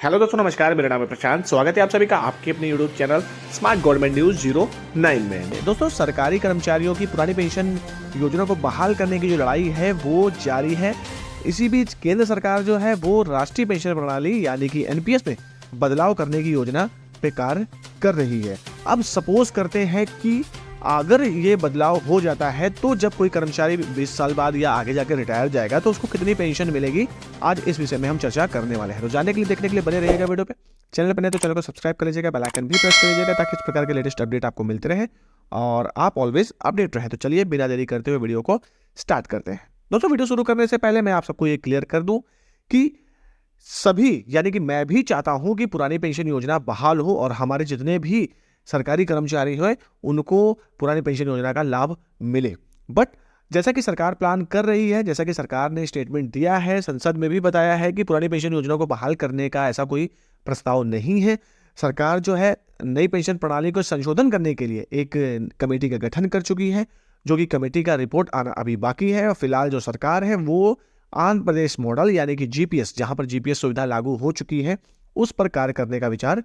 Hello दोस्तों, नमस्कार। मेरा नाम है प्रशांत। स्वागत है आप सभी का आपके अपने YouTube channel smart government news 09 में। दोस्तों, सरकारी कर्मचारियों की पुरानी पेंशन योजना को बहाल करने की जो लड़ाई है वो जारी है। इसी बीच केंद्र सरकार जो है वो राष्ट्रीय पेंशन प्रणाली यानी कि एनपीएस में बदलाव करने की योजना पे कार्य कर रही है। अब सपोज करते हैं कि अगर ये बदलाव हो जाता है तो जब कोई कर्मचारी 20 साल बाद या आगे जाकर रिटायर जाएगा तो उसको कितनी पेंशन मिलेगी, आज इस विषय में हम चर्चा करने वाले हैं। तो जानने के लिए, देखने के लिए बने रहिएगा वीडियो पे। चैनल पर नए तो चैनल को सब्सक्राइब कर लीजिएगा, बेल आइकन भी प्रेस कर लीजिएगा ताकि इस प्रकार के लेटेस्ट अपडेट आपको मिलते रहे और आप ऑलवेज अपडेट रहे। तो चलिए बिना देरी करते हुए वीडियो को स्टार्ट करते हैं। दोस्तों, वीडियो शुरू करने से पहले मैं आप सबको ये क्लियर कर दूं कि सभी यानी कि मैं भी चाहता हूं कि पुरानी पेंशन योजना बहाल हो और हमारे जितने भी सरकारी कर्मचारी हैं उनको पुरानी पेंशन योजना का लाभ मिले। बट जैसा कि सरकार प्लान कर रही है, जैसा कि सरकार ने स्टेटमेंट दिया है, संसद में भी बताया है कि पुरानी पेंशन योजना को बहाल करने का ऐसा कोई प्रस्ताव नहीं है। सरकार जो है नई पेंशन प्रणाली को संशोधन करने के लिए एक कमेटी का गठन कर चुकी है, जो कि कमेटी का रिपोर्ट आना अभी बाकी है। और फिलहाल जो सरकार है वो आंध्र प्रदेश मॉडल यानी कि जीपीएस, जहां पर जीपीएस सुविधा लागू हो चुकी है, उस पर कार्य करने का विचार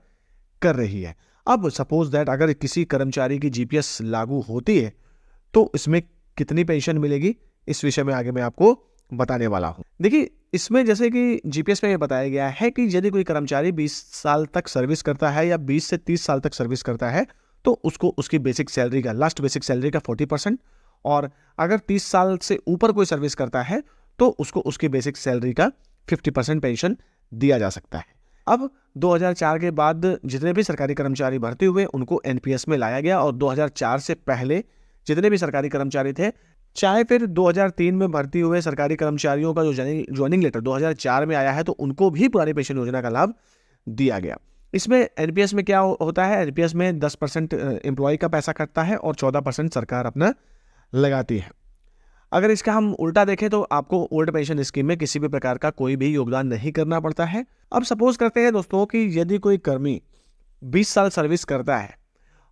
कर रही है। अब सपोज दैट अगर किसी कर्मचारी की जीपीएस लागू होती है तो इसमें कितनी पेंशन मिलेगी, इस विषय में आगे मैं आपको बताने वाला हूं। देखिए, इसमें जैसे कि जीपीएस में ये बताया गया है कि यदि कोई कर्मचारी 20 साल तक सर्विस करता है या 20 से 30 साल तक सर्विस करता है तो उसको उसकी बेसिक सैलरी का, लास्ट बेसिक सैलरी का 40%, और अगर 30 साल से ऊपर कोई सर्विस करता है तो उसको उसकी बेसिक सैलरी का 50% पेंशन दिया जा सकता है। अब 2004 के बाद जितने भी सरकारी कर्मचारी भर्ती हुए उनको एनपीएस में लाया गया और 2004 से पहले जितने भी सरकारी कर्मचारी थे, चाहे फिर 2003 में भर्ती हुए सरकारी कर्मचारियों का जो ज्वाइनिंग लेटर 2004 में आया है तो उनको भी पुरानी पेंशन योजना का लाभ दिया गया। इसमें एनपीएस में क्या होता है, एनपीएस में 10% एम्प्लॉय का पैसा कटता है और 14% सरकार अपना लगाती है। अगर इसका हम उल्टा देखें तो आपको ओल्ड पेंशन स्कीम में किसी भी प्रकार का कोई भी योगदान नहीं करना पड़ता है। अब सपोज करते हैं दोस्तों कि यदि कोई कर्मी 20 साल सर्विस करता है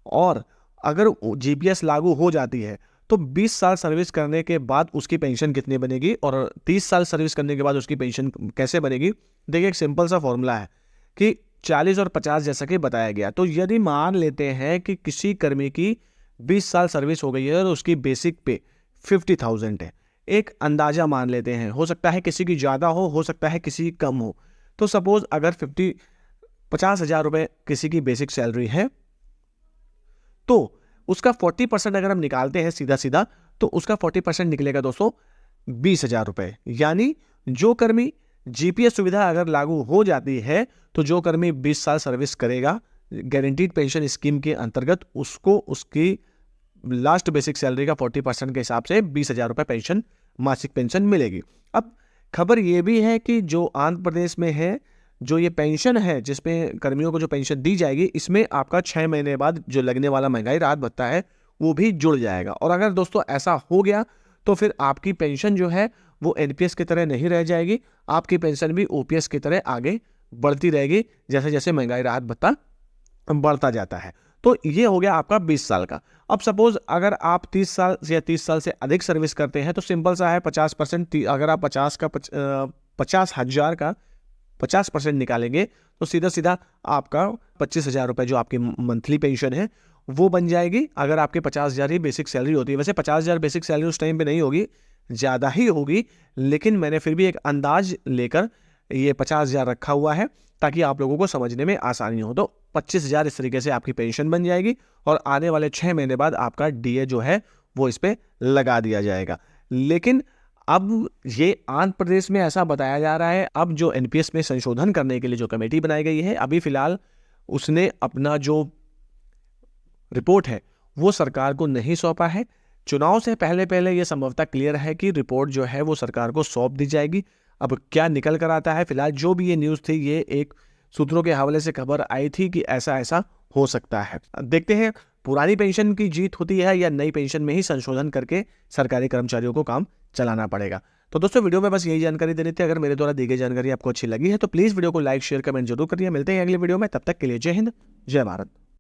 और अगर जीपीएस लागू हो जाती है तो 20 साल सर्विस करने के बाद उसकी पेंशन कितनी बनेगी और 30 साल सर्विस करने के बाद उसकी पेंशन कैसे बनेगी। देखिए, एक सिंपल सा फॉर्मूला है कि 40 और 50 जैसा कि बताया गया। तो यदि मान लेते हैं कि किसी कर्मी की 20 साल सर्विस हो गई है और उसकी बेसिक पे 50,000 है, एक अंदाजा मान लेते हैं, हो सकता है किसी की ज़्यादा हो सकता है किसी की कम हो। तो सपोज अगर 50,000 रुपये किसी की बेसिक सैलरी है तो उसका 40% अगर हम निकालते हैं सीधा सीधा तो उसका 40% निकलेगा दोस्तों 20,000 रुपये। यानी जो कर्मी जीपीएस सुविधा अगर लागू हो जाती है तो जो कर्मी 20 साल सर्विस करेगा गारंटीड पेंशन स्कीम के अंतर्गत उसको उसकी लास्ट बेसिक सैलरी का 40% के हिसाब से 20,000 रुपये पेंशन, मासिक पेंशन मिलेगी। अब खबर ये भी है कि जो आंध्र प्रदेश में है, जो ये पेंशन है जिसमें कर्मियों को जो पेंशन दी जाएगी, इसमें आपका 6 महीने बाद जो लगने वाला महंगाई राहत भत्ता है वो भी जुड़ जाएगा। और अगर दोस्तों ऐसा हो गया तो फिर आपकी पेंशन जो है वो एनपीएस की तरह नहीं रह जाएगी, आपकी पेंशन भी ओपीएस की तरह आगे बढ़ती रहेगी जैसे जैसे महंगाई राहत भत्ता बढ़ता जाता है। तो ये हो गया आपका 20 साल का। अब सपोज अगर आप 30 साल या 30 साल से अधिक सर्विस करते हैं तो सिंपल सा है 50%। अगर आप 50,000 का 50% निकालेंगे तो सीधा सीधा आपका 25,000 रुपये जो आपकी मंथली पेंशन है वो बन जाएगी। अगर आपके 50,000 ही बेसिक सैलरी होती है, वैसे 50,000 बेसिक सैलरी उस टाइम पे नहीं होगी, ज़्यादा ही होगी, लेकिन मैंने फिर भी एक अंदाज लेकर ये 50,000 रखा हुआ है ताकि आप लोगों को समझने में आसानी हो। तो 25,000 इस तरीके से आपकी पेंशन बन जाएगी और आने वाले 6 महीने बाद आपका डीए जो है वो इस पर लगा दिया जाएगा। लेकिन अब ये आंध्र प्रदेश में ऐसा बताया जा रहा है, अब जो एनपीएस में संशोधन करने के लिए जो कमेटी बनाई गई है, अभी फिलहाल उसने अपना जो रिपोर्ट है वो सरकार को नहीं सौंपा है। चुनाव से पहले पहले ये संभवतः क्लियर है कि रिपोर्ट जो है वो सरकार को सौंप दी जाएगी। अब क्या निकल कर आता है, फिलहाल जो भी ये न्यूज़ थी ये एक सूत्रों के हवाले से खबर आई थी कि ऐसा ऐसा हो सकता है। देखते हैं पुरानी पेंशन की जीत होती है या नई पेंशन में ही संशोधन करके सरकारी कर्मचारियों को काम चलाना पड़ेगा। तो दोस्तों, वीडियो में बस यही जानकारी देनी थी। अगर मेरे द्वारा दी गई जानकारी आपको अच्छी लगी है तो प्लीज़ वीडियो को लाइक शेयर कमेंट जरूर करिए। मिलते हैं अगले वीडियो में, तब तक के लिए जय हिंद, जय भारत।